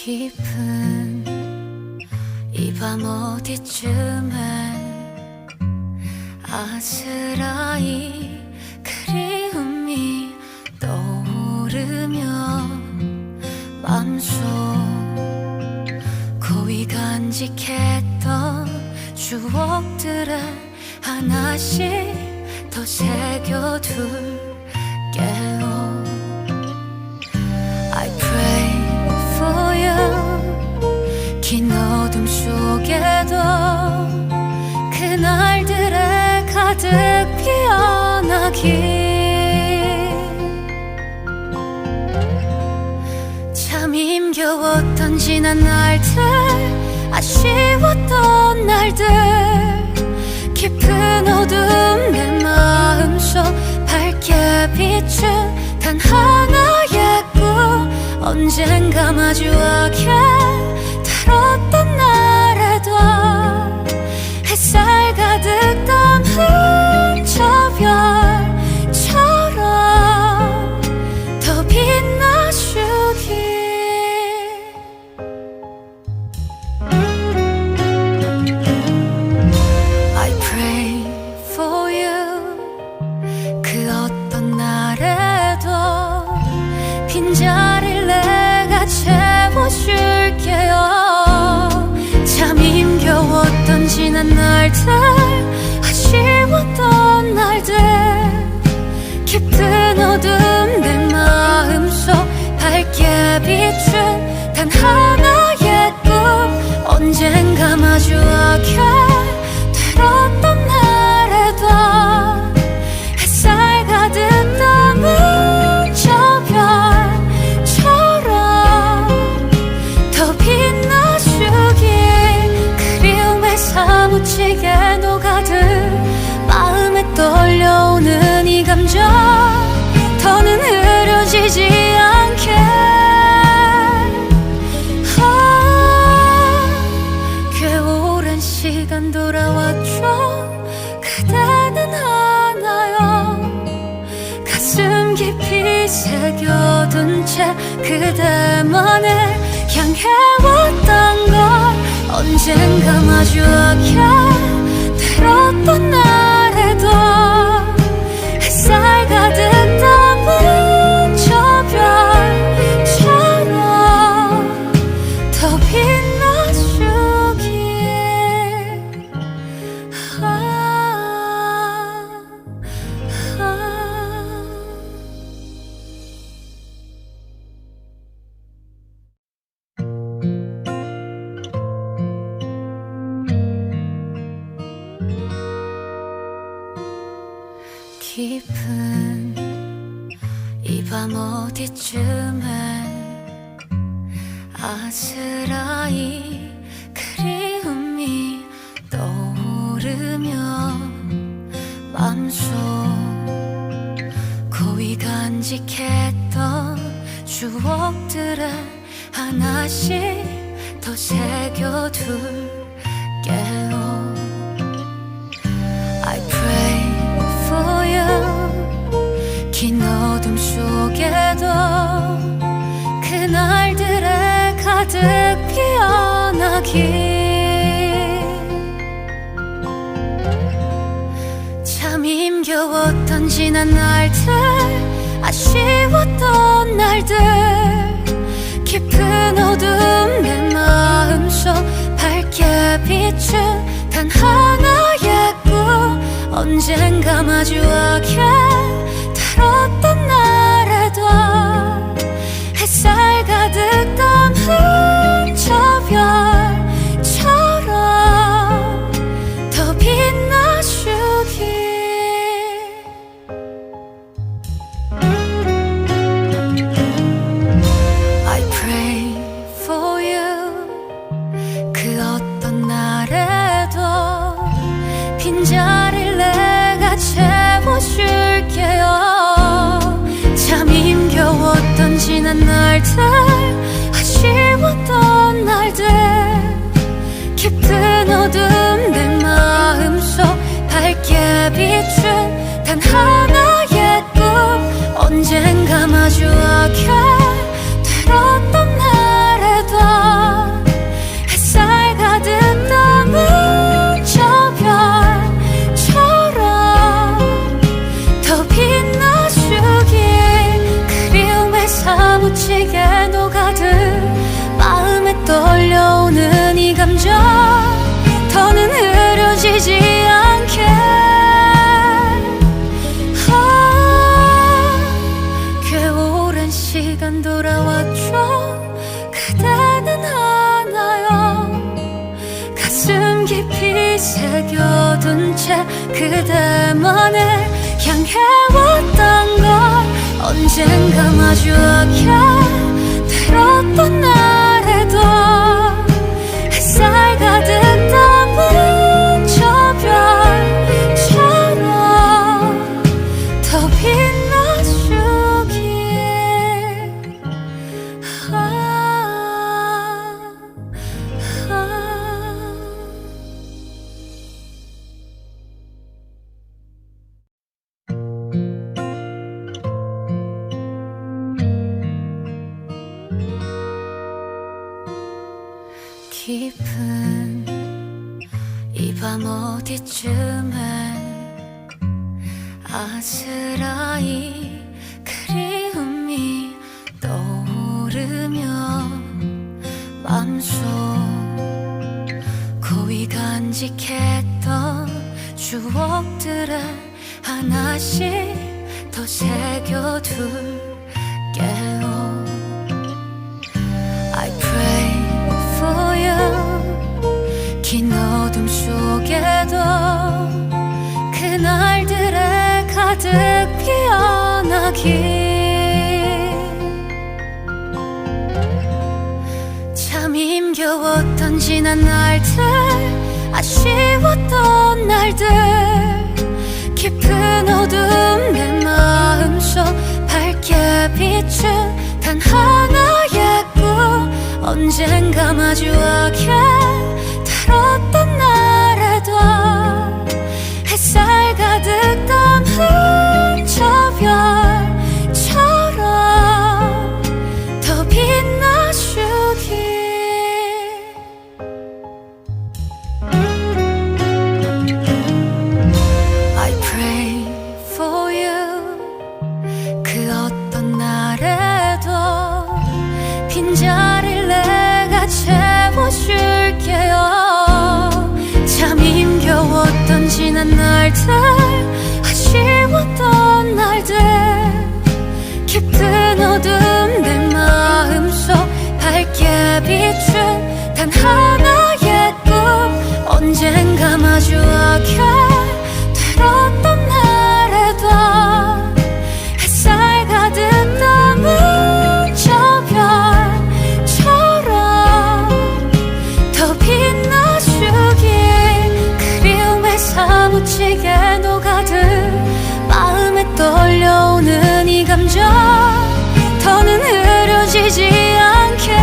깊은 이 밤 어디쯤에 아스라이 그리움이 떠오르며 맘속 고이 간직했던 추억들을 하나씩 더 새겨둘게요. I pray for you. 긴 어둠 속에도 그날들에 가득 피어나길. 참 힘겨웠던 지난 날들, 아쉬웠던 날들, 깊은 어둠 내 마음속 밝게 비춘 단 하나의 꿈, 언젠가 마주하게 다뤘던 날에도 햇살 가득 담은 저 별처럼 더 빛나주길. I pray for you. 그 어떤 날에도 빈자리를 내가 채워줄게요. 참 힘겨웠던 지난 날들, 아쉬웠던 날들, 깊은 어둠 내 마음속 밝게 비춘 단 하나의 꿈, 언젠가 마주하게 되었던 날에도 햇살 가득 담은 저 별처럼 더 빛나주길. 그리움에 사무치게 녹아들 마음에 떨려오는 이 감정, 더는 흐려지지 않게. 꽤 오랜 시간 돌아왔죠. 그대는 하나요. 가슴 깊이 새겨둔 채 그대만을 향해왔던 걸, 언젠가 마주하게 되었던 날에도 햇살 가득 담은 저 별처럼 더 빛나주길. 깊은 이 밤 어디쯤에 아스라이 그리움이 떠오르며 맘속 고이 간직했던 추억들을 하나씩 더 새겨둘게요. I pray for you. 긴 어둠 속에도 그날들에 가득 피어나길. 참 힘겨웠던 지난 날들, 아쉬웠던 날들, 깊은 어둠 내 마음속 밝게 비춘 단 하나의 꿈, 언젠가 마주하게 다뤘던 날에도 햇살 가득 담은 저 별처럼 더 빛나주길. I pray for you. 그 어떤 날에도 빈자리를 내가 채워줄게요. 참 힘겨웠던 지난 날들, 아쉬웠던 날들, 깊은 어둠 내 마음속 밝게 비춘 단 하나의 꿈, 언젠가 마주하게 되었던 날에도 채 그대만을 향해왔던 걸 언젠가 마주하게 들었던 날에도 햇살 가득 담은 저 별처럼 더 빛나주길. 깊은 이 밤 어디쯤에 아스라이 그리움이 떠오르며 맘속 고이 간직했던 추억들을 하나씩 더 새겨둘게요. I pray for you. 긴 어둠 속에도 그날들에 가득 피어나길. 참 힘겨웠던 지난 날들, 아쉬웠던 날들, 깊은 어둠 내 마음속 밝게 비춘 단 하나의 꿈 언젠가 마주하게 다뤘던 날에도 햇살 가득 담은 저 별처럼 더 빛나주길. I pray for you. 그 어떤 날에도 빈자리를 내가 채워줄게요. 참 힘겨웠던 지난 날들, 아쉬웠던 날들, 깊은 어둠 내 마음속 밝게 비춘 단 하나의 꿈 언젠가 마주하게 되었던 날에도 햇살 가득 담은 저 별처럼 더 빛나주길. 그리움에 사무치게 녹아든 마음에 떨려오는 이 감정 더는 흐려지지 않게.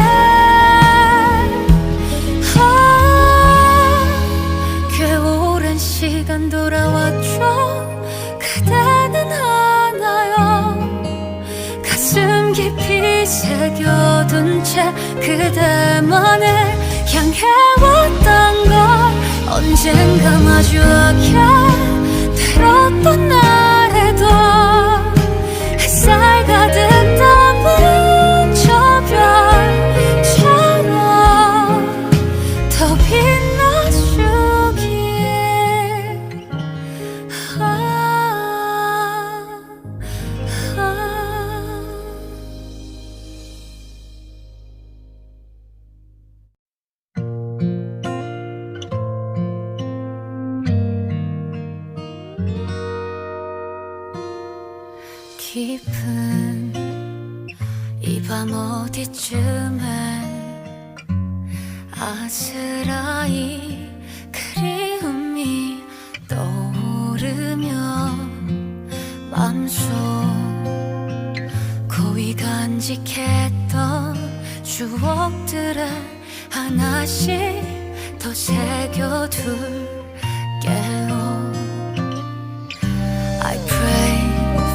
꽤 오랜 시간 돌아왔죠. 그대는 하나요. 가슴 깊이 새겨둔 채 그대만을 향해왔던 걸 언젠가 마주하게 들었던 날에도 햇살 가득 담은 저 별처럼 더 빛나주길. 깊은 이 밤 어디쯤에 아스라이 그리움이 떠오르며 맘속 고이 간직했던 추억들을 하나씩 더 새겨둘게요. I pray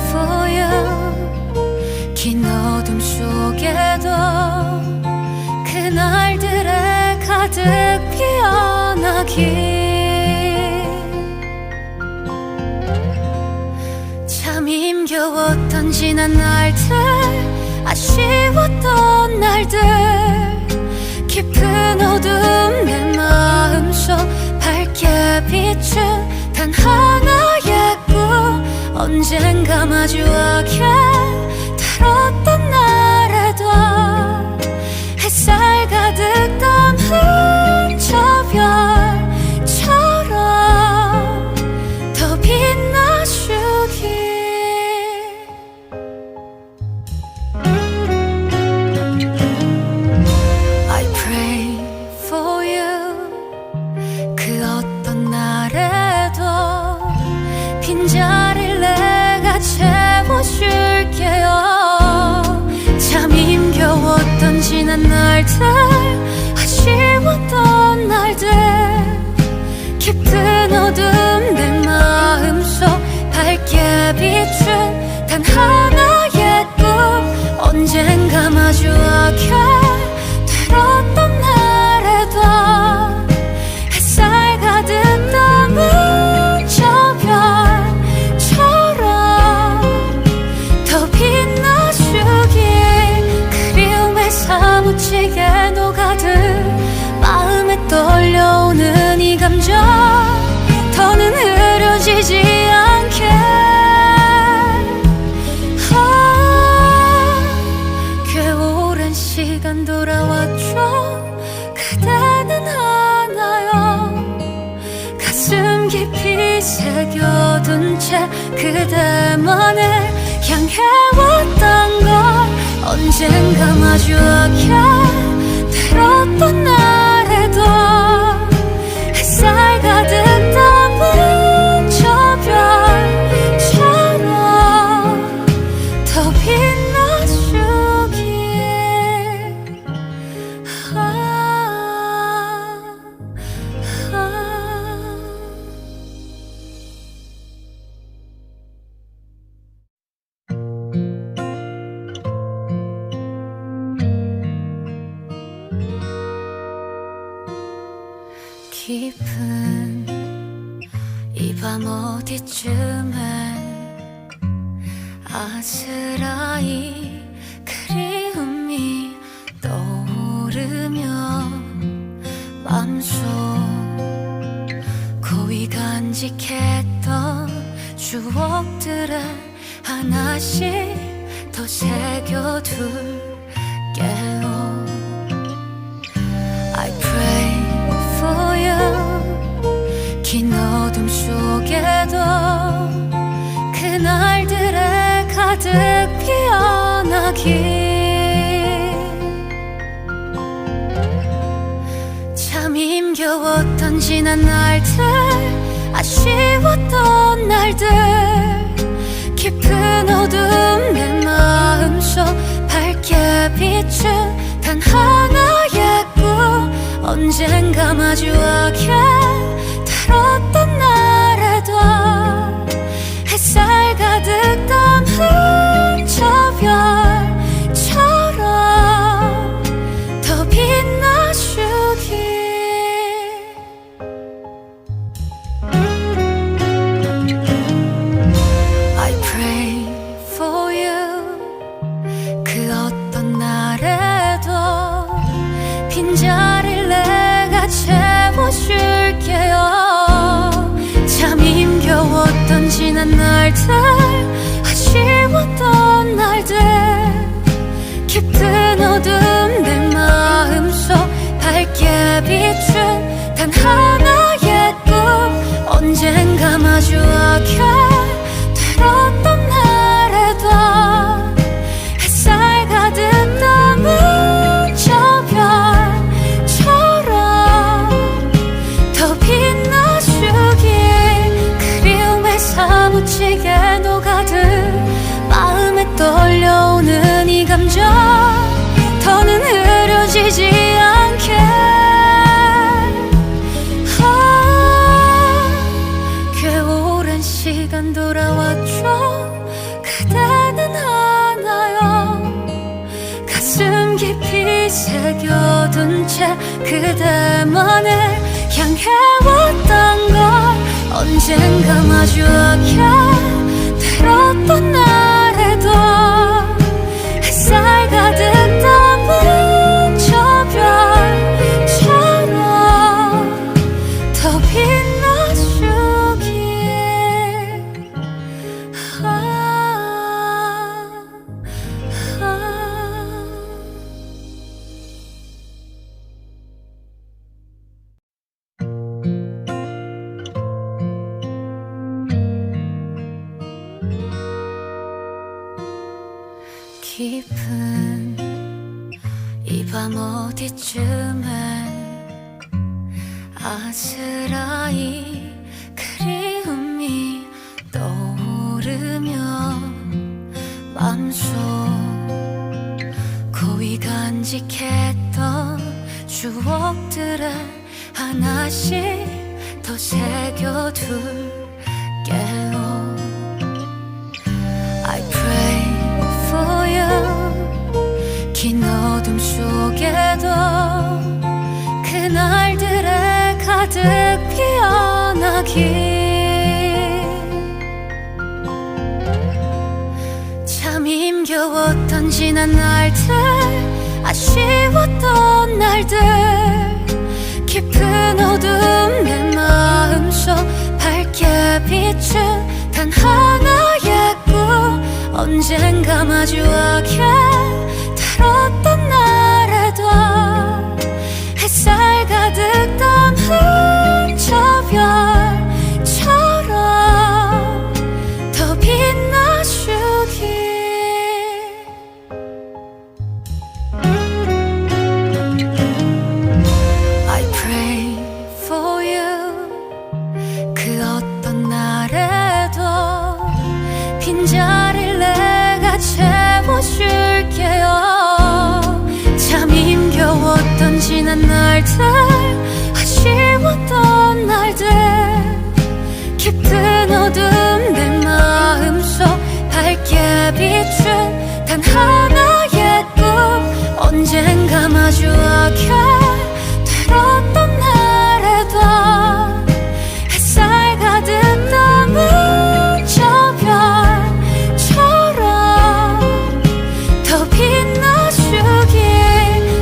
for you. 긴 어둠 속에도 그날들에 가득 피어나길. 참 힘겨웠던 지난 날들, 아쉬웠던 날들, 깊은 어둠 내 마음속 밝게 비춘 단 하나의 꿈 언젠가 마주하게 다뤘던 날에도 햇살 가득 담은 저 별처럼 빈자리를 내가 채워줄게요. 참 힘겨웠던 지난 날들, 아쉬웠던 날들, 깊은 어둠 내 마음속 밝게 비춘 단 하나의 꿈, 언젠가 마주하게 되었던 날에도 햇살 가득 남은 저 별처럼 더 빛나주길, 그리움에 사무치게 녹아들 마음에 떨려오는 이 감정, 더는 흐려지지 않게. 꽤 오랜 시간 돌아왔죠. 그대는 하나요. 가슴 깊이 새겨둔 채 그대만을 향해왔던 걸, 언젠가 마주하게 되었던 날에도 햇살 가득 담은 저 별처럼 더 빛나주길. 깊은 이 밤 어디쯤에 아스라이 그리움이 떠오르며 맘속 고이 간직했던 추억들을 하나씩 더 새겨둘게요. I pray for you. 긴 어둠 속에도 그날들에 가득 피어나길. 참 힘겨웠던 지난 날들, 아쉬웠던 날들, 깊은 어둠 내 마음속 밝게 비춘 단 하나의 꿈, 언젠가 마주하게 되었던 날에도 햇살 가득 담은 저 별처럼 더 빛나주길. I pray for you. 그 어떤 날에도 빈자리를 내가 채워줄게요. 참 힘겨웠던 지난 날들, 아쉬웠던 날들, 깊은 어둠 내 마음속 밝게 비춘 단 하나의 꿈, 언젠가 마주하게 되었던 날에도 햇살 가득 담은 저 별처럼 더 빛나주길, 그리움에 사무치게 녹아들 마음에 떨려오는 이 감정, 더는 흐려지지 않게. 꽤 오랜 시간 돌아왔죠. 그대는 하나요. 가슴 깊이 새겨둔 채 그대만을 향해왔던 걸, 언젠가 마주하게 되었던 날에도 햇살 가득 담은 저 별처럼 더 빛나주길. 깊은 이 밤 어디쯤에 아스라이 그리움이 떠 마음속 고이 간직했던 추억들을 하나씩 더 새겨둘게요. I pray for you. 긴 어둠 속에도 그날들에 가득 피어나길. 참 힘겨웠던 지난 날들, 아쉬웠던 날들, 깊은 어둠 내 마음속 밝게 비춘 단 하나의 꿈, 언젠가 마주하게 다뤘던 날에도 햇살 가득 담은 저 별처럼 더 빛나주길. I pray for you. 그 어떤 날에도 빈자리를 내가 채워줄게요. 참 힘겨웠던 지난 날들, 아쉬웠던 날들, 깊은 어둠 내 마음속 밝게 비춘 단 하나의 꿈, 언젠가 마주하게 되었던 날에도 햇살 가득 담은 저 별처럼 더 빛나주길.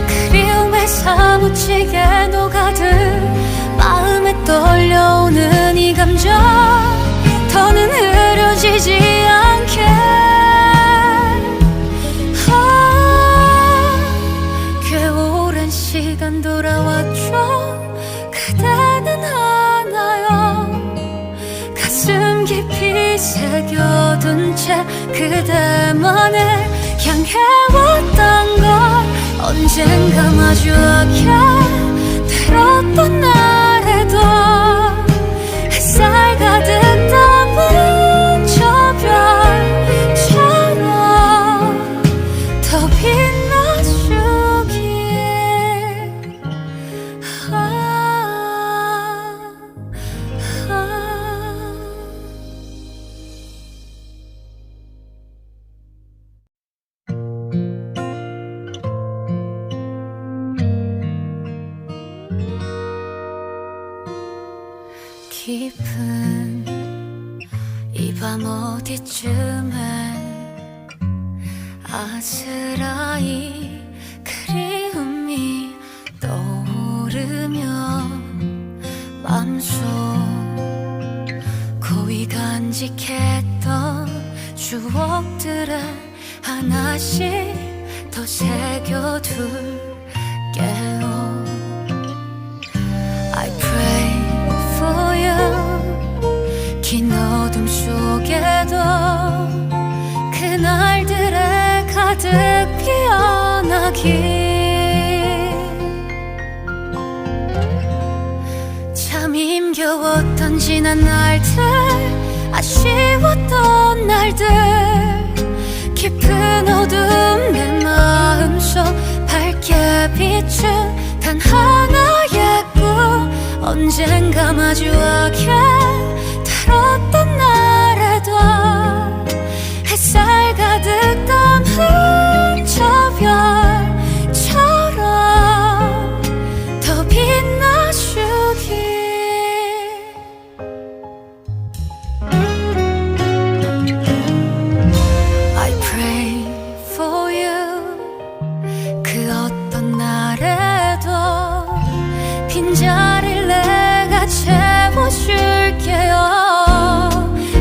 그리움에 사무치게 녹아든 마음에 떨려오는 이 감정, 더는 흐려지지 않게. 꽤 오랜 시간 돌아왔죠. 그대는 하나요. 가슴 깊이 새겨둔 채 그대만을 향해왔던 걸, 언젠가 마주하게 되었던 날에도 햇살 가득 담은 저 별처럼 더 빛나주길. 깊은 이 밤 어디쯤에 아스라이 그리움이 떠오르면 맘속 고이 간직했던 추억들을 하나씩 더 새겨둘게요. I pray for you. 긴 어둠 속에도 그날들에 가득 피어나길. 참 힘겨웠던 지난 날들, 아쉬웠던 날들, 깊은 어둠 내 마음속 밝게 비춘 단 하나의 꿈, 언젠가 마주하게 다뤘던 날에도 햇살 가득 담은 저 별처럼 더 빛나주길. I pray for you. 그 어떤 날에도 빈자리를 내가 채워줄게요.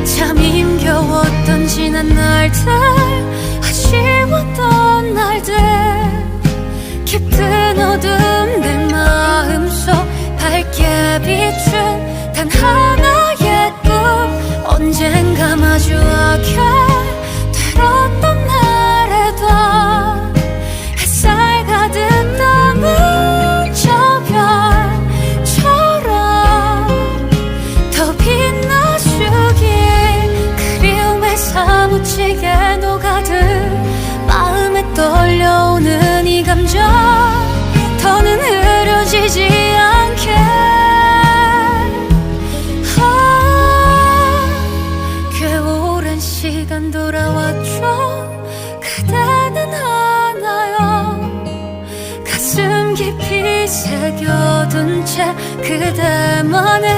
참 힘겨웠던 지난 날들, 아쉬웠던 날들, 깊은 어둠 내 마음속 밝게 비춘 단 하나의 꿈, 언젠가 마주하게 되었던 날에도 햇살 가득 담은 저 별처럼 더 빛나주길. 그리움에 사무치게 녹아든 새겨둔 채 그대만을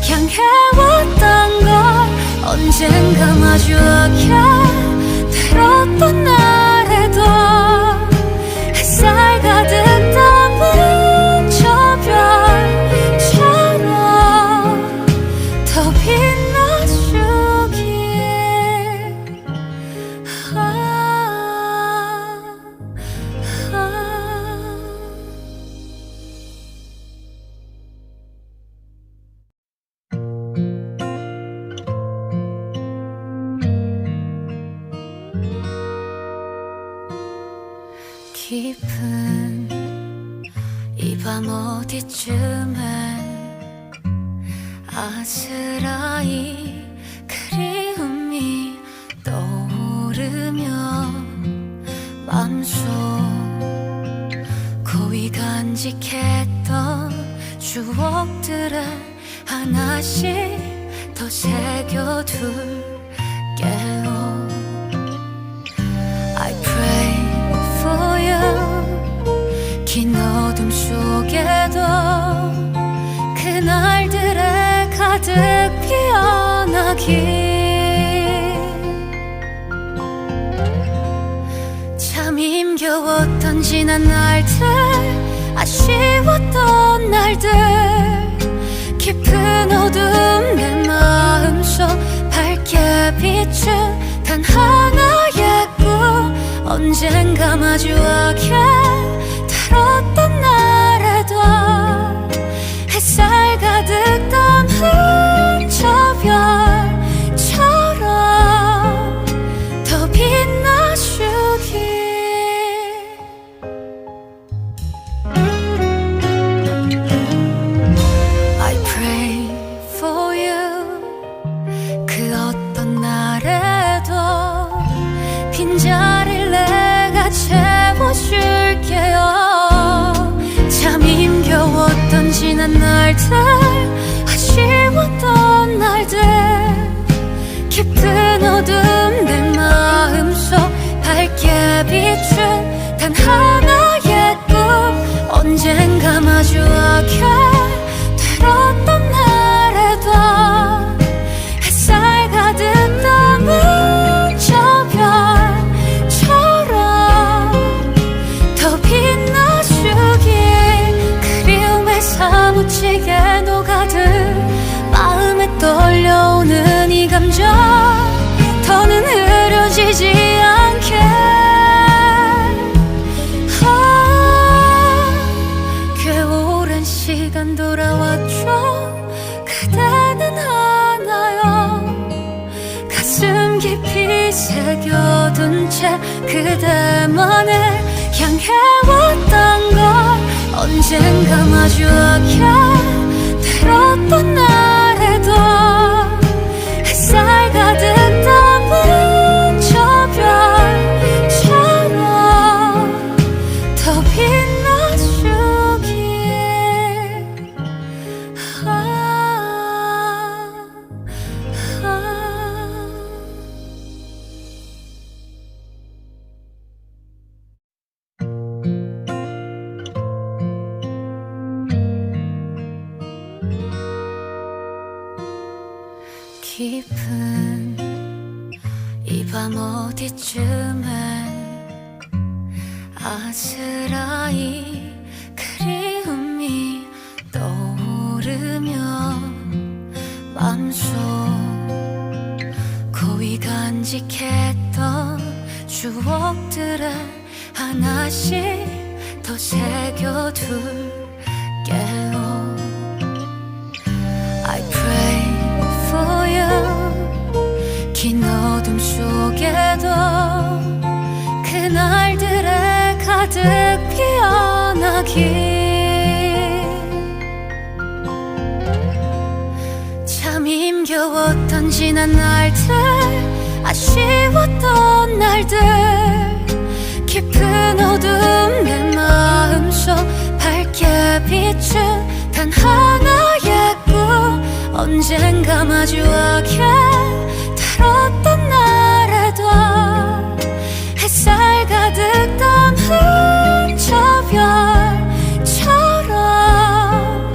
향해왔던 걸 언젠가 마주하게 들었던 날에도 햇살 가득 담은 저 별처럼 더 빛나주길. 깊은 이 밤 어디쯤에 아스라이 그리움이 떠오르며 맘속 고이 간직했던 추억들을 하나씩 더 새겨둘게요. I pray for you. 긴 어둠 속에도 그날들에 가득 피어나길. 참 힘겨웠던 지난 날들, 아쉬웠던 날들, 깊은 어둠 내 마음속 밝게 비춘 단 하나의 꿈, 언젠가 마주하게 다뤘던 날에도 햇살 가득 담은 저 별처럼 더 빛나주길. I pray for you. 그 어떤 날에도 빈자리를 내가 채워줄게요. 참 힘겨웠던 지난 날들, 아쉬웠던 날들, 깊은 어둠 내 마음속 밝게 비춘 단 하나의 꿈, 언젠가 마주하게 되었던 날에도 햇살 가득 담은 저 별처럼 더 빛나주길. 그리움에 사무치게 녹아든 마음에 떨려오는 이 감정 더는 흐려지지 않게. 꽤 오랜 시간 돌아왔죠. 그대는 하나요. 가슴 깊이 새겨둔 채 그대만을 향해왔던 걸 언젠가 마주하게 들었던 날에도 햇살 가득 담은 저 별처럼 더 빛나주길. 깊은 이 밤 어디쯤에 아스라이 그리움이 떠오르며 맘속 고이 간직했던 추억들을 하나씩 더 새겨둘게요. I pray for you. 긴 어둠 속에도 그날들에 가득 피어나길. 참 힘겨웠던 지난 날들, 아쉬웠던 날들, 깊은 어둠 내 마음속 밝게 비춘 단 하나의 꿈, 언젠가 마주하게 다뤘던 날에도 햇살 가득 담은 저 별처럼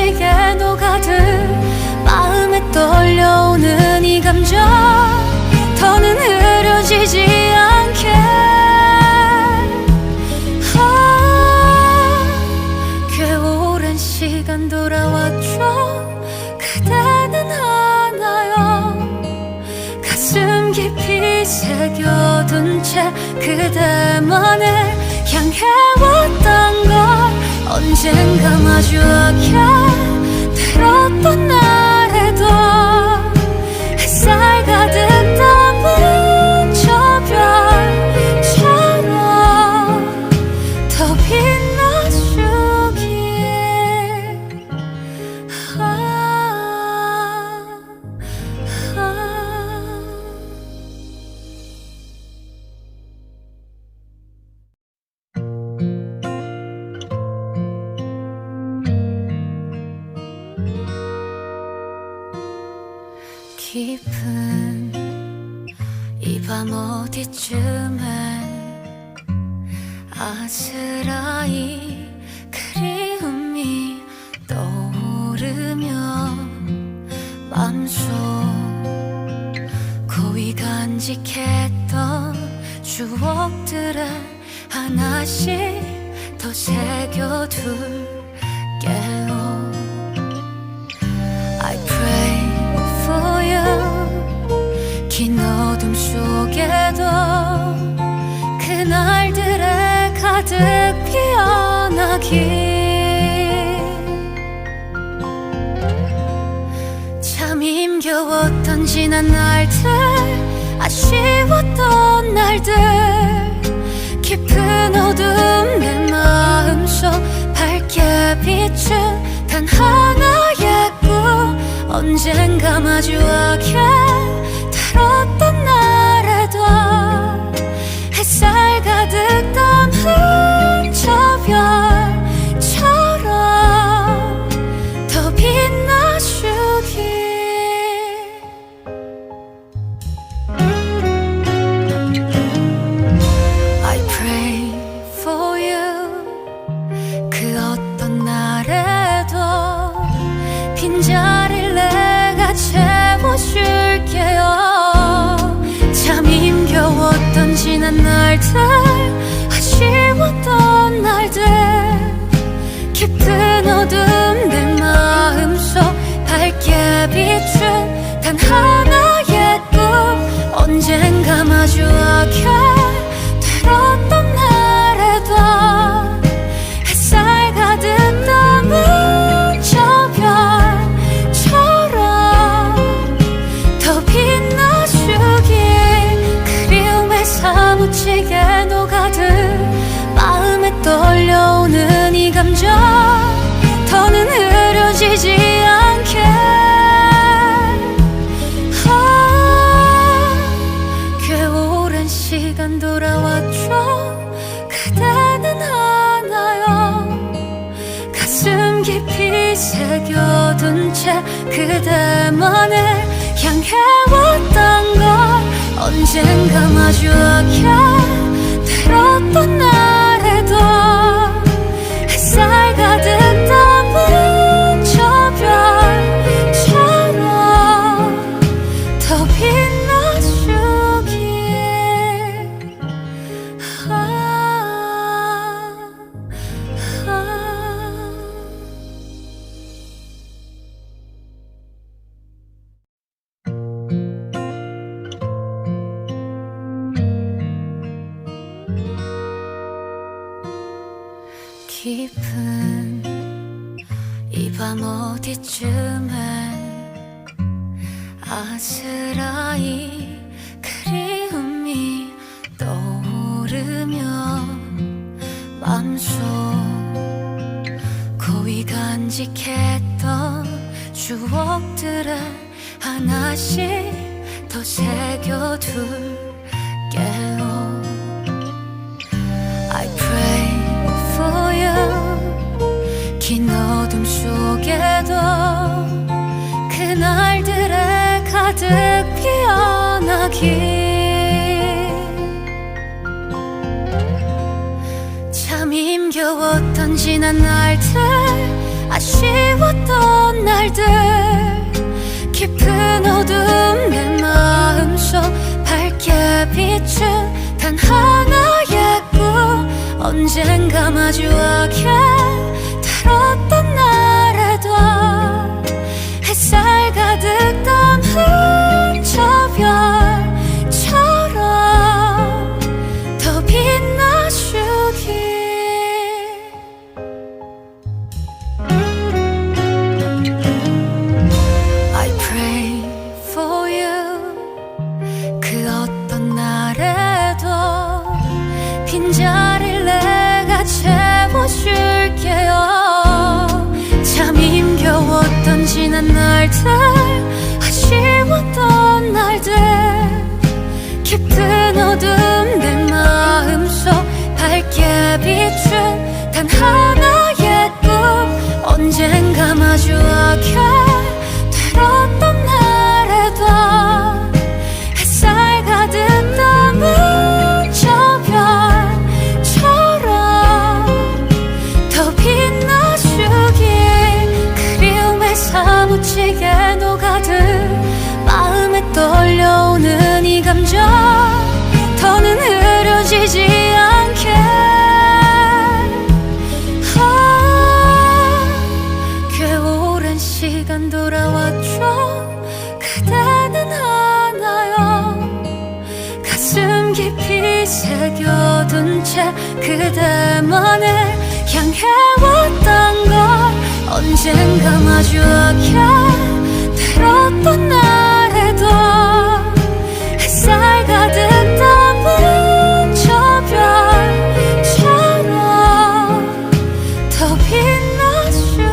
사무치게 녹아들 마음에 떨려오는 이 감정 더는 흐려지지 않게 꽤 오랜 시간 돌아왔죠. 그대는 하나요 가슴 깊이 새겨둔 채 그대만을 향해왔던 걸 언젠가 마주하게 들었던 날에도 햇살 가득 담은 저 별처럼 더 빛나주길 깊은 이 밤 어디쯤에 아스라이 그리움이 떠오르며 맘속 고이 간직했던 추억들을 하나씩 더 새겨둘게요. I pray for you 긴 어둠 속에도 그날들에 가득 피어나길 참 힘겨웠던 지난 날들 아쉬웠던 날들 깊은 어둠 내 마음속 밝게 비춘 단 하나의 꿈 언젠가 마주하게 다뤘던 날에도 햇살 가득 담은 저 별처럼 더 빛나주길 I pray for you 그 어떤 날에도 빈자리를 내가 채워줄게요. 참 힘겨웠던 지난 날들 아쉬웠던 날들 깊은 어둠 내 마음속 밝게 비춘 단 하나의 꿈 언젠가 마주하게 들었던 날에도 햇살 가득 담은 저 별처럼 더 빛나주길 그리움에 사무치게 녹아들 마음에 떨려오는 이 감정 더는 흐려지지 않게 꽤 오랜 시간 돌아왔죠. 그대는 하나요 가슴 깊이 새겨둔 채 그대만을 향해왔던 걸 언젠가 마주하게 들었던 날에도 햇살 가득 담은 저 별처럼 더 빛나주길 깊은 이 밤 어디쯤에 아스라이 그리움이 떠오르며 맘속 고이 간직했던 추억들을 하나씩 더 새겨둘게요. I pray for you 긴 어둠 속에도 그날들에 가득 피어나길 참 힘겨웠던 지난 날들 아쉬웠던 날들 깊은 어둠 내 마음속 밝게 비춘 단 하나의 꿈 언젠가 마주하게 다뤘던 날에도 햇살 가득 담은 저 별처럼 더 빛나주길 I pray for you 그 어떤 날에도 빈자리를 내가 채워줄게요 참 힘겨웠던 지난 날들 아쉬웠던 날들 깊은 어둠 내 마음속 밝게 비춘 단 하나의 꿈 언젠가 마주하게 되었던 날에도 햇살 가득 담은 저 별처럼 더 빛나주길 그리움에 사무치게 녹아든 마음에 떨려오는 이 감정 더는 흐려지지 않게 꽤 오랜 시간 돌아왔죠 그대는 하나요 가슴 깊이 새겨둔 채 그대만을 향해왔던 걸 언젠가 마주하게 되었던 날에도 햇살 가득 담은 저 별처럼 더 빛나주길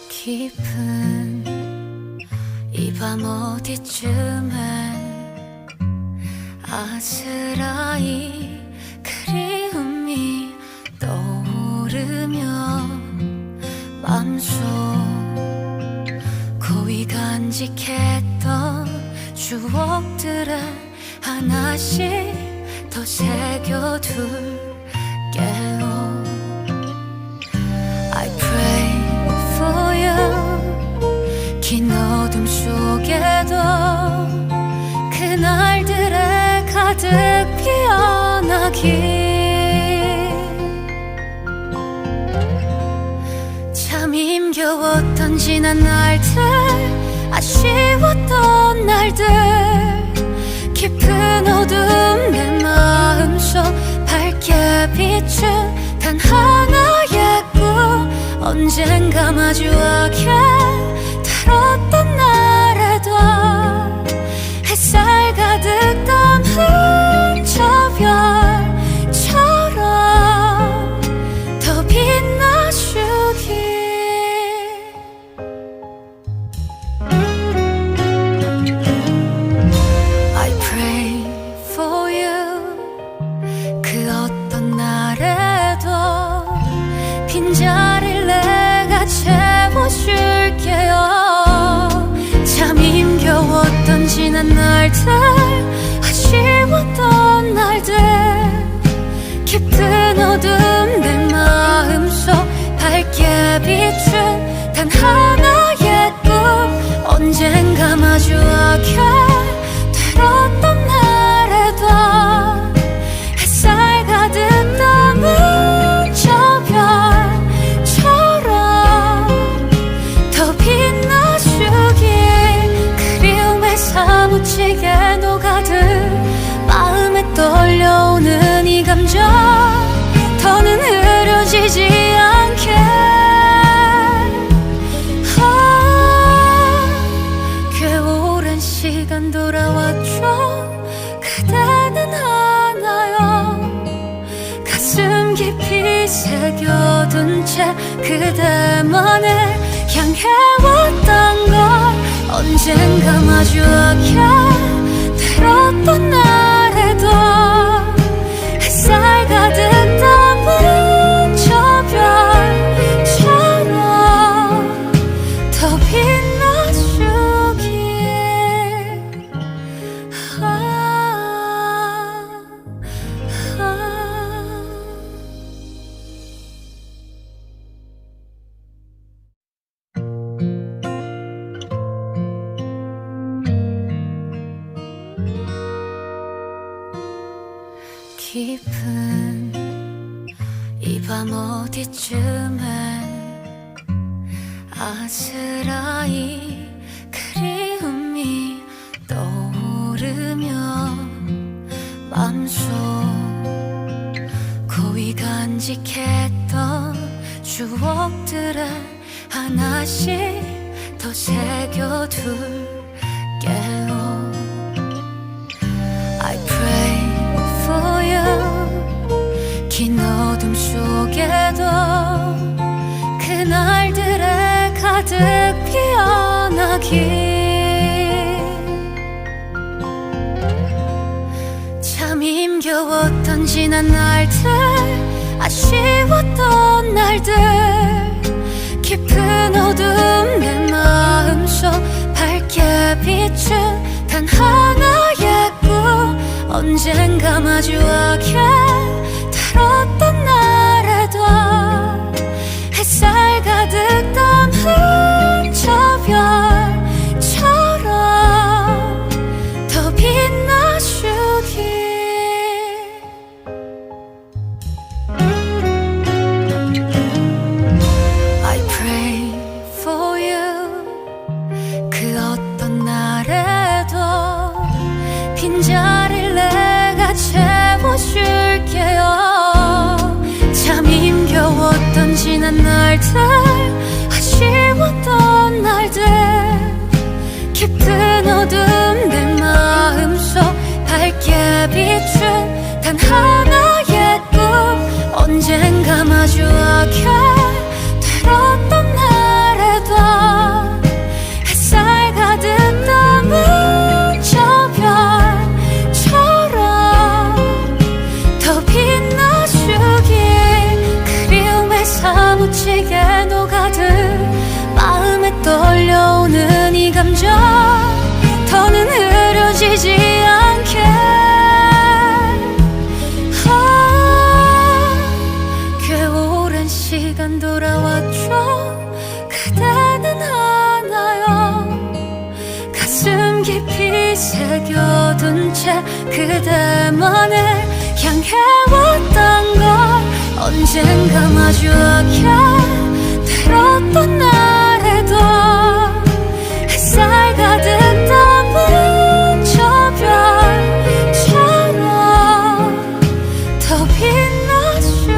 깊은 이 밤 어디쯤에 아스라이 그리움이 떠오르며 맘속 고이 간직했던 추억들을 하나씩 더 새겨둘게요 I pray for you 긴 어둠 속에도 그날들에 가득 피어나길 참 힘겨웠던 지난 날들 아쉬웠던 날들 깊은 어둠 내 마음속 밝게 비춘 단 하나의 꿈 언젠가 마주하게 다뤘던 날에도 햇살 가득 담은 저 별처럼 더 빛나주길 I pray for you 그 어떤 날에도 빈자리를 내가 채워줄게요 참 힘겨웠던 지난 날들 아쉬웠던 날들 깊은 어둠 내 마음속 밝게 비춘 단 하나의 꿈 언젠가 마주하게 되었던 날에도 햇살 가득 담은 저 별처럼 더 빛나주길 그리움에 사무치게 녹아든 마음에 떨려오는 이 감정 더는 흐려지지 않게 꽤 오랜 시간 돌아왔죠 그대는 하나요 가슴 깊이 새겨둔 채 그대만을 향해왔던 걸 언젠가 마주하게 되었던 날에도 햇살 깊은 이 밤 어디쯤엔 아스라이 그리움이 떠오르며 맘속 고이 간직했던 추억들을 하나씩 더 새겨둘게요. I pray for you. 긴 어둠 속에도 그날들에 가득 피어나길. 참 힘겨웠던 지난 날들, 아쉬웠던 날들, 깊은 어둠 내 마음속 밝게 비춘 단 하나의 꿈. 언젠가 마주하게 다뤘던 날에도 햇살 가득 담은 저 별처럼 더 빛나주길. I pray for you. 그 어떤 날에도 빈자리를 내가 채워줄게요. 참 힘겨웠던 지난 날들, 아쉬웠던 날들, 깊은 어둠 내 마음속 밝게 비춘 단 하나의 꿈. 언젠가 마주하게 되었던 날에도 햇살 가득 담은 저 별처럼 더 빛나주길. 그리움에 사무치게 녹아들 마음에 떨려오는 이 감정 더는 흐려지지 않게. 꽤 오랜 시간 돌아왔죠. 그대는 하나요. 가슴 깊이 새겨둔 채 그대만을 향해왔던 걸. 언젠가 마주하게 되었던 날에도 햇살 가득 담은 저 별처럼 더 빛나주길.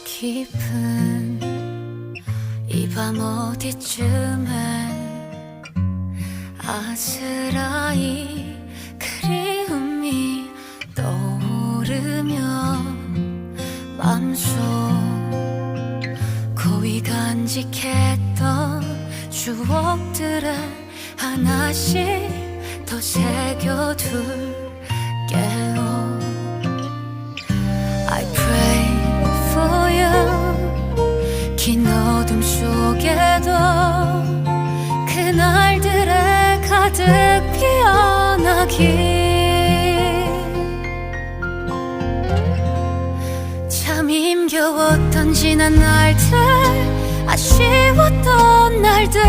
깊은 이 밤 어디쯤엔 아스라이 그리움이 떠오르며 맘속 고이 간직했던 추억들을 하나씩 더 새겨둘게요. I pray for you. 긴 어둠 속에도 그날들에 가득 피어나길. 참 힘겨웠던 지난 날들, 아쉬웠던 날들,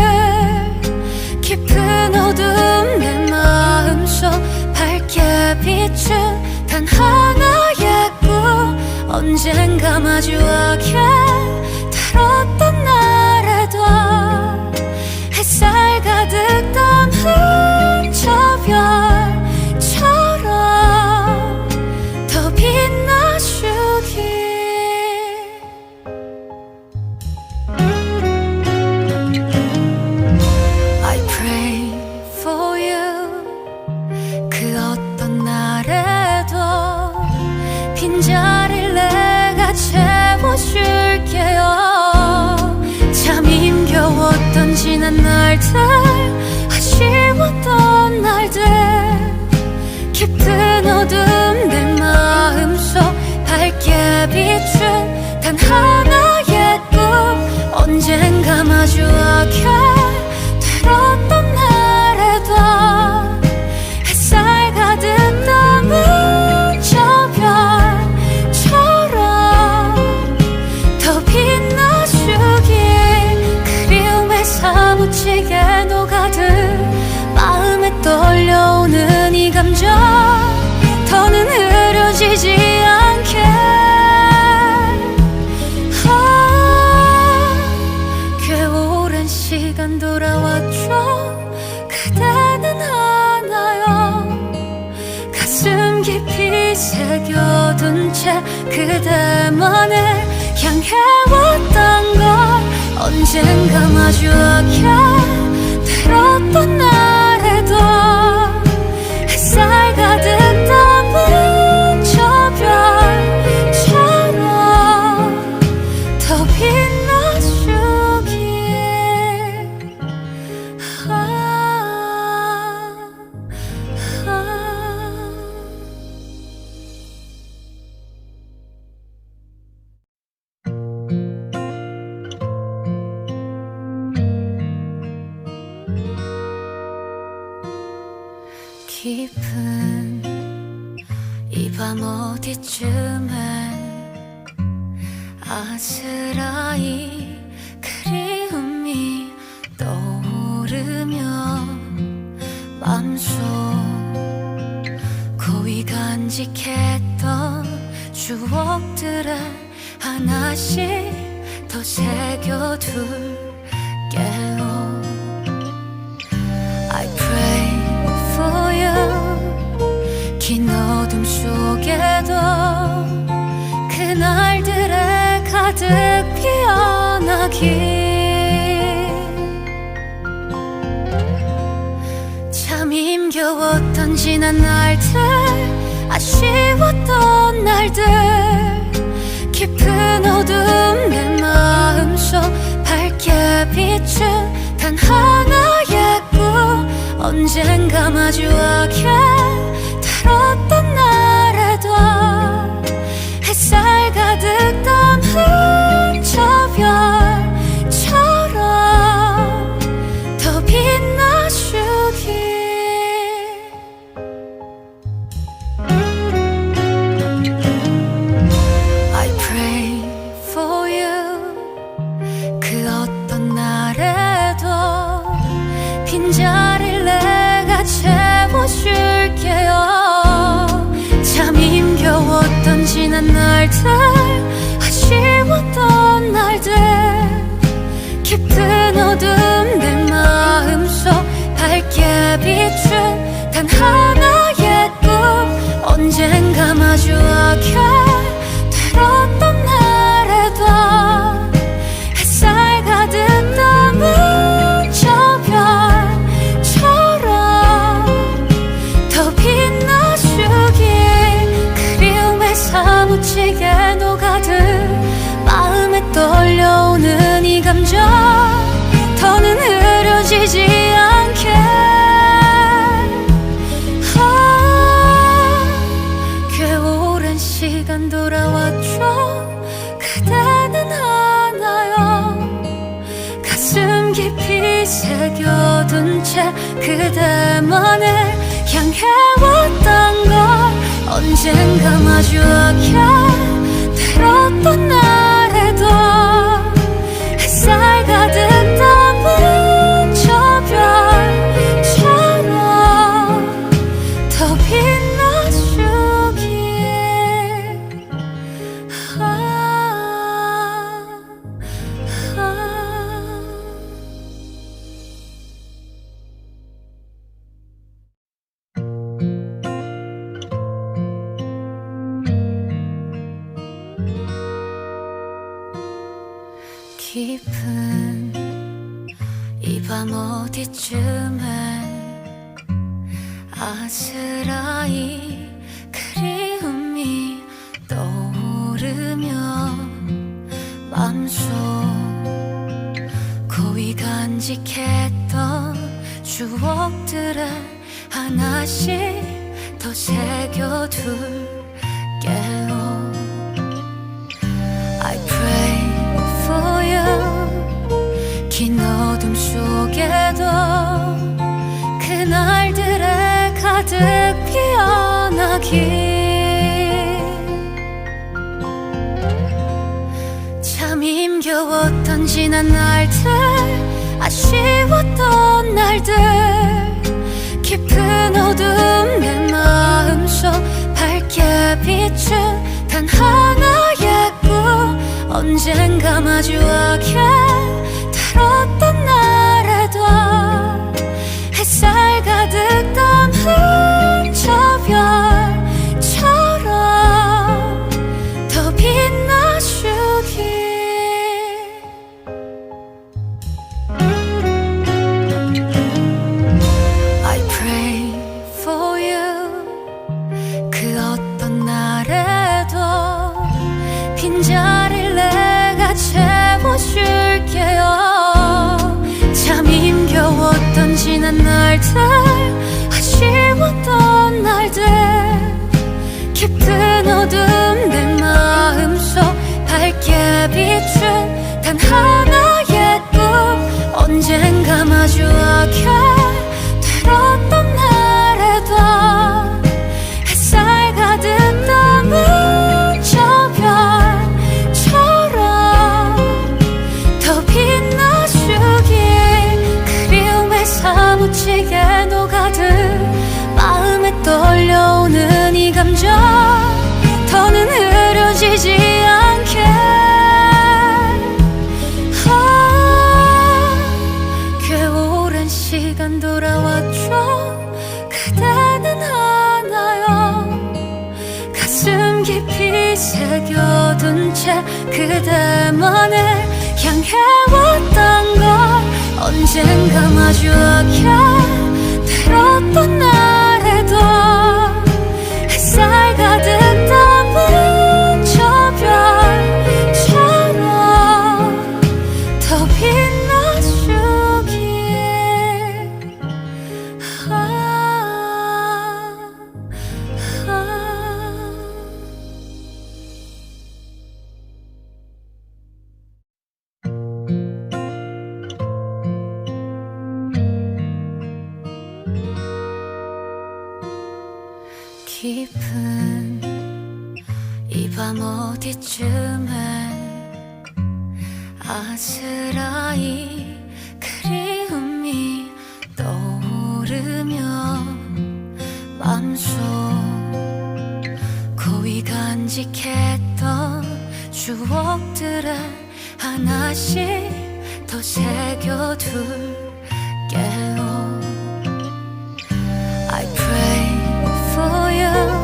깊은 어둠 내 마음속 밝게 비춘 단 하나의 꿈. 언젠가 마주하게 다뤘던 날에도 햇살 가득 담은 저 별처럼 더 빛나주길. I pray for you. 그 어떤 날에도 빈자리를 내가 채워줄게요. 참 힘겨웠던 지난 날들, 아쉬웠던 날들, 깊은 어둠 내 마음속 밝게 비춘 단 하나의 꿈. 언젠가 마주하게 되었던 날에도 새겨둔 채 그대만을 향해왔던 걸 언젠가 마주하게 들었던 날에도 햇살 가득 담은 저 별처럼 더 빛나주길. 깊은 이 밤 어디쯤에 아스라이 그리움이 떠오르며 맘속 고이 간직했던 추억들을 하나씩 더 새겨둘게요. I pray for you. 긴 어둠 속에도 그날들에 가득 피어나길. 참 힘겨웠던 지난 날들, 아쉬웠던 날들, 깊은 어둠 내 마음속 밝게 비춘 단 하나의 꿈, 언젠가 마주하게 들었던 날에도 햇살 가득 담은 저 별처럼 더 빛나주길. I pray for you. 그 어떤 날에도 빈자리를 내가 채워줄게요. 참 힘겨웠던 지난 날들, 아쉬웠던 날들, 깊은 어둠 내 마음속 밝게 비춘 단 하나의 꿈, 언젠가 마주하게 들었던 날에도 햇살 가득 담은 저 별처럼 더 빛나주길. 그리움에 사무치게 녹아든 마음에 떨려오는 이 감정, 더는 흐려지지 않게. 꽤 오랜 시간 돌아왔죠. 그대는 하나요. 가슴 깊이 새겨둔 채 그대만을 향해왔던 걸 언젠가 마주하게 들었던 날에도 햇살 가득 담은 저 별처럼 더 빛나주길. 깊은 이 밤 어디쯤에 아스라이 그리움이 떠오르며 맘속 고이 간직했던 추억들을 하나씩 더 새겨둘게요. I pray for you. 긴 어둠 속에도 그날들에 가득 피어나길. 참 힘겨웠던 지난 날들, 아쉬웠던 날들, 깊은 어둠 내 마음속 밝게 비춘 단 하나의 꿈, 언젠가 마주하게 들었던 날에도 햇살 가득 담은 저 별처럼 날들, 아쉬웠던 날들, 깊은 어둠 내 마음속 밝게 비춘 단 하나의 꿈, 언젠가 마주하게 되었던 날에도 햇살 가득 담은 저 별처럼 더 빛나주길, 그리움에 사무치게 녹아들 마음에 떨려오는 이 감정, 더는 흐려지지 않게. 꽤 오랜 시간 돌아왔죠. 그대는 하나요. 가슴 깊이 새겨둔 채 그대만을 향해왔던 걸, 언젠가 마주하게 되었던 날에도 햇살 가득 담은 저 별처럼 더 빛나주길. 깊은 이 밤 어디쯤에 아스라이 그리움이 떠오르며 맘속 고이 간직했던 추억들을 하나씩 더 새겨둘게요. I pray for you.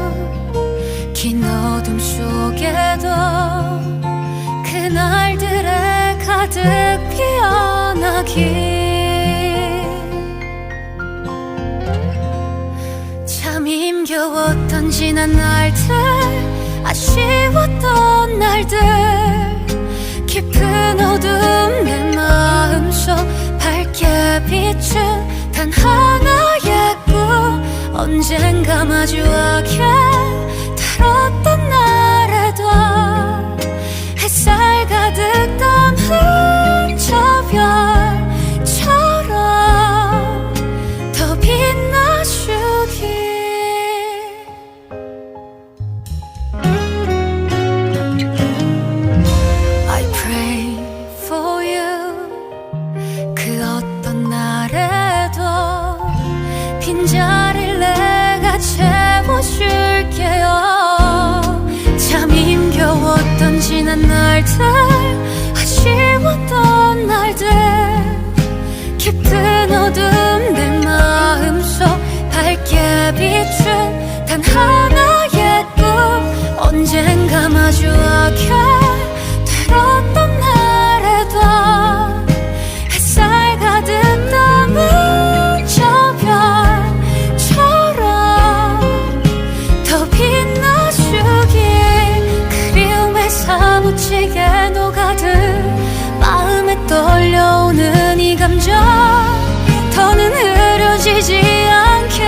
긴 어둠 속에도 그날들에 가득 피어나길. 참 힘겨웠던 지난 날들, 아쉬웠던 날들, 깊은 어둠 내 마음속 밝게 비춘 단 하나의 꿈, 언젠가 마주하게 되었던 날에도 햇살 가득 담은 저 별처럼 더 빛나주길. I pray for you. 그 어떤 날에도 빈자리를 내가 채워줄게요. 참 힘겨웠던 지난 날들, 아쉬웠던 날들, 깊은 어둠 내 마음속 밝게 비춘 단 하나의 꿈, 언젠가 마주하게 되었던 날에도 햇살 가득 담은 저 별처럼 더 빛나주길, 그리움에 사무치게 녹아들 마음에 떨려오는 이 감정, 더는 흐려지지 않게.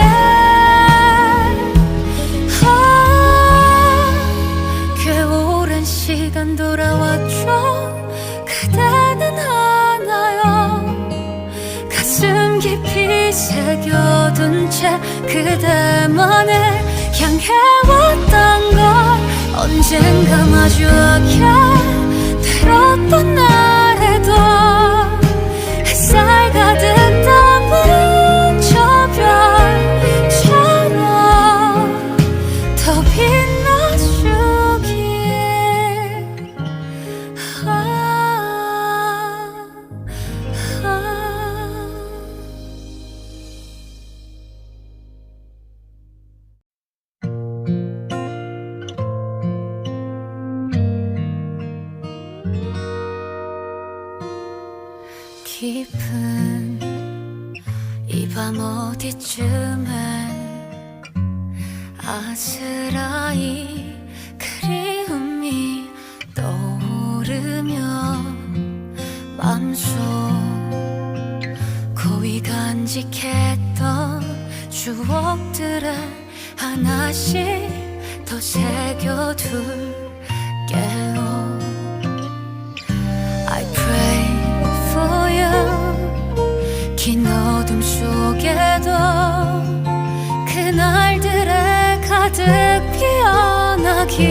꽤 오랜 시간 돌아왔죠. 그대는 하나요. 가슴 깊이 새겨둔 채 그대만을 향해왔던 걸, 언젠가 마주하게 되었던 날에도 햇살 가득 담은 저 별처럼 더 빛나주길. 깊은 이 밤 어디쯤에 아스라이 그리움이 떠오르며 맘속 고이 간직했던 추억들을 하나씩 더 새겨둘게요. I pray for you. 긴 어둠 속에도 그날들에 가득 피어나길.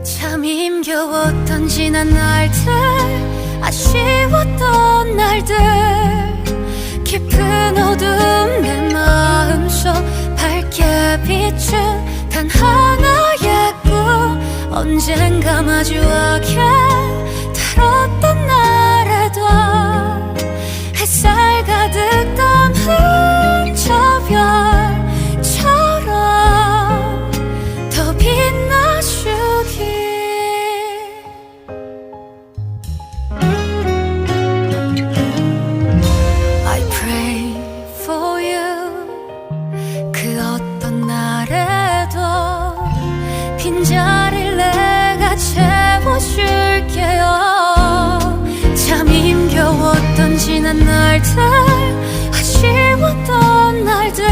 참 힘겨웠던 지난 날들, 아쉬웠던 날들, 깊은 어둠 내 마음속 밝게 비춘 단 하나의 꿈. 언젠가 마주하게 다뤘던 날에도 햇살 가득 담은 저 별처럼 더 빛나주길. I pray for you. 그 어떤 날에도 빈자리를 내가 채워줄게요. 참 힘겨웠던 지난 날들, 아쉬웠던 날들,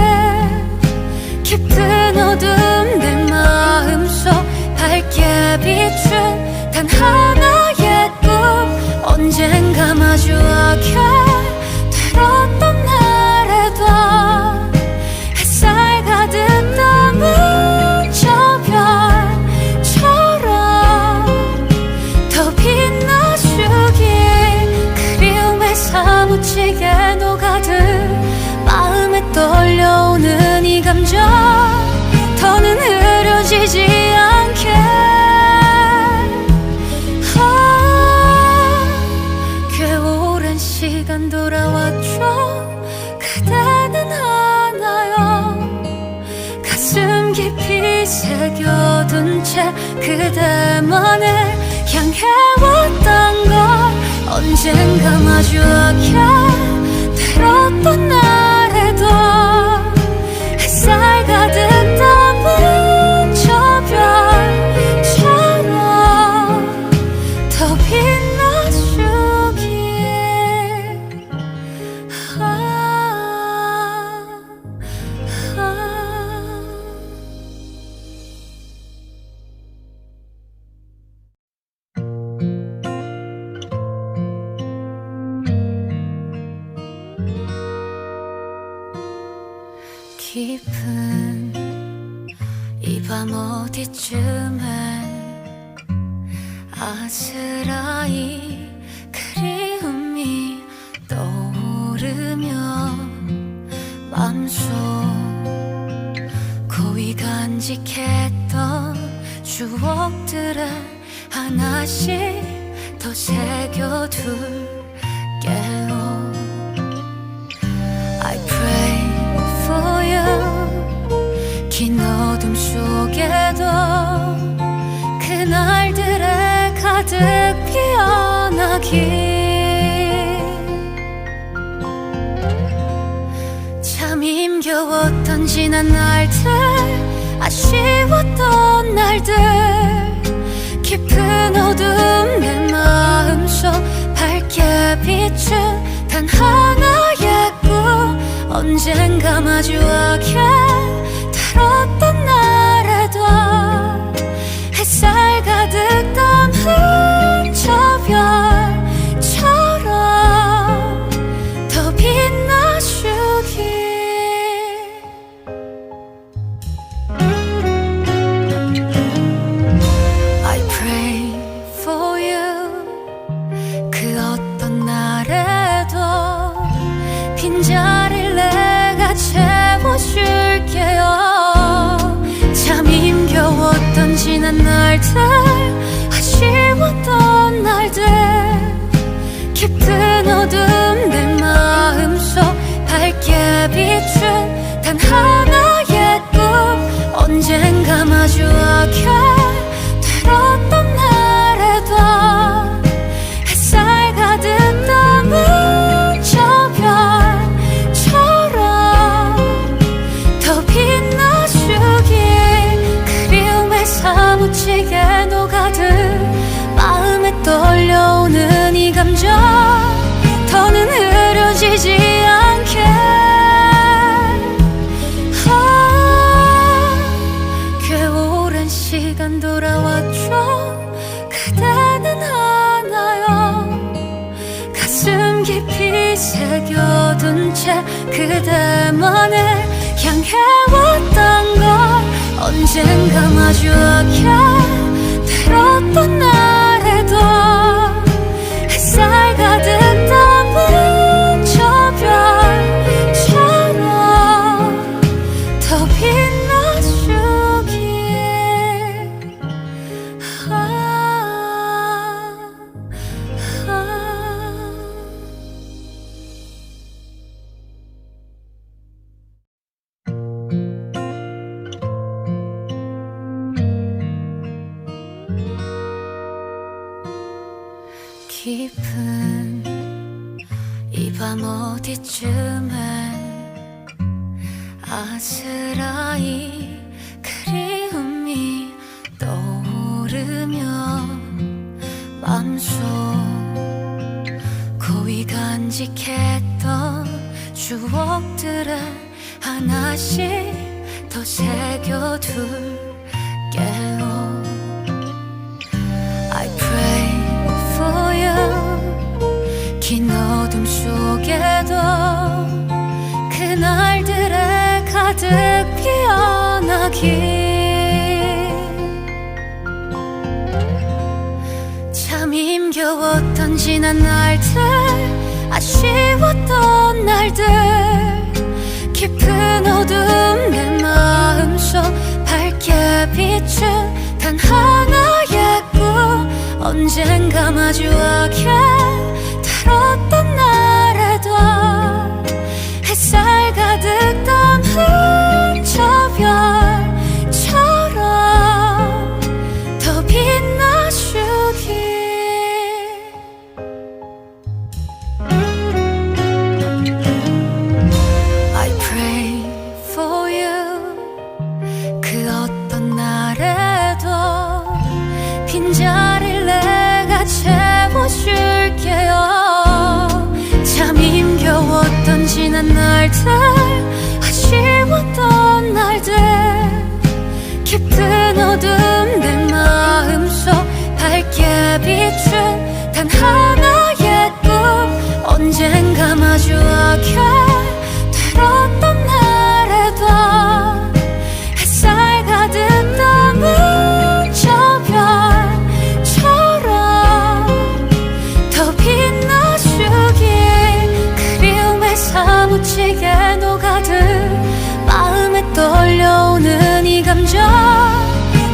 깊은 어둠 내 마음속 밝게 비춘 단 하나의 꿈. 언젠가 마주하게 되었던 날에도 햇살 가득 담은 저 별처럼 더 빛나주길. 그리움에 사무치게 녹아들 마음에 떨려오는 이 감정, 더는 흐려지지 않게. 꽤 오랜 시간 돌아왔죠. 그대는 하나요. 가슴 깊이 새겨둔 채 그대만을 향해왔던 걸. 언젠가 마주하게 되었던 날에도 햇살 가득 담은 저 별처럼 더 빛나주길. 깊은 이 밤 어디쯤에 아스라이 그리움이 떠오르며 맘속 고이 간직했던 추억들을 하나씩 더 새겨둘게요. I pray for you. 긴 어둠 속에도 그날들에 가득 피어나길. 참 힘겨웠던 지난 날들, 아쉬웠던 날들, 깊은 어둠 내 마음속 밝게 비춘 단 하나의 꿈. 언젠가 마주하게 다뤘던 날에도 햇살 가득 담은 저 별처럼 더 빛나주길. I pray for you. 그 어떤 날에도 빈자리를 내가 채워줄게요. 참 힘겨웠던 지난 날들, 아쉬웠던 날들, 깊은 어둠 내 마음속 밝게 비춘 단 하나의 꿈. 언젠가 마주하게 되었던 날에도 햇살 가득 담은 저 별처럼 더 빛나주길. 그리움에 사무치게 녹아들 마음에 떨려오는 이 감정, 더는 흐려 깊이 새겨둔 채 그대만을 향해왔던 걸 언젠가 마주하게 들었던 날에도 햇살 가득 담은 저 별처럼 더 빛나주기에 깊은 이 밤 어디쯤에 아스라이 그리움이 떠오르며 맘속 고이 간직했던 추억들을 하나씩 더 새겨둘게요. I pray for you. 긴 어둠 속에도 그날들에 가득 피어나길. 참 힘겨웠던 지난 날들, 아쉬웠던 날들, 깊은 어둠 내 마음속 밝게 비춘 단 하나의 꿈, 언젠가 마주하게 들었던 날에도 햇살 가득 담은 저 별처럼 더 빛나주길. I pray for you. 그 어떤 날에도 빈자리를 내가 채워줄게요. 참 힘겨웠던 지난 날들, 아쉬웠던 날들, 깊은 어둠 내 마음속 밝게 비춘 단 하나의 꿈, 언젠가 마주하게 들었던 날에도 햇살 가득 담은 저 별처럼 더 빛나주길. 그리움에 사무치게 녹아든 마음에 떨려오는 이 감정,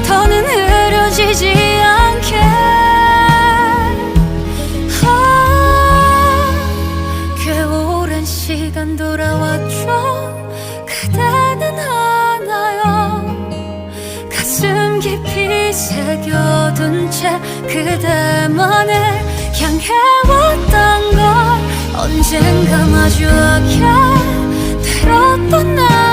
더는 흐려지지 않게. 꽤 오랜 시간 돌아왔죠. 그대는 하나요. 가슴 깊이 새겨둔 채 그대만을 향해왔던 걸 언젠가 마주하게 들었던 날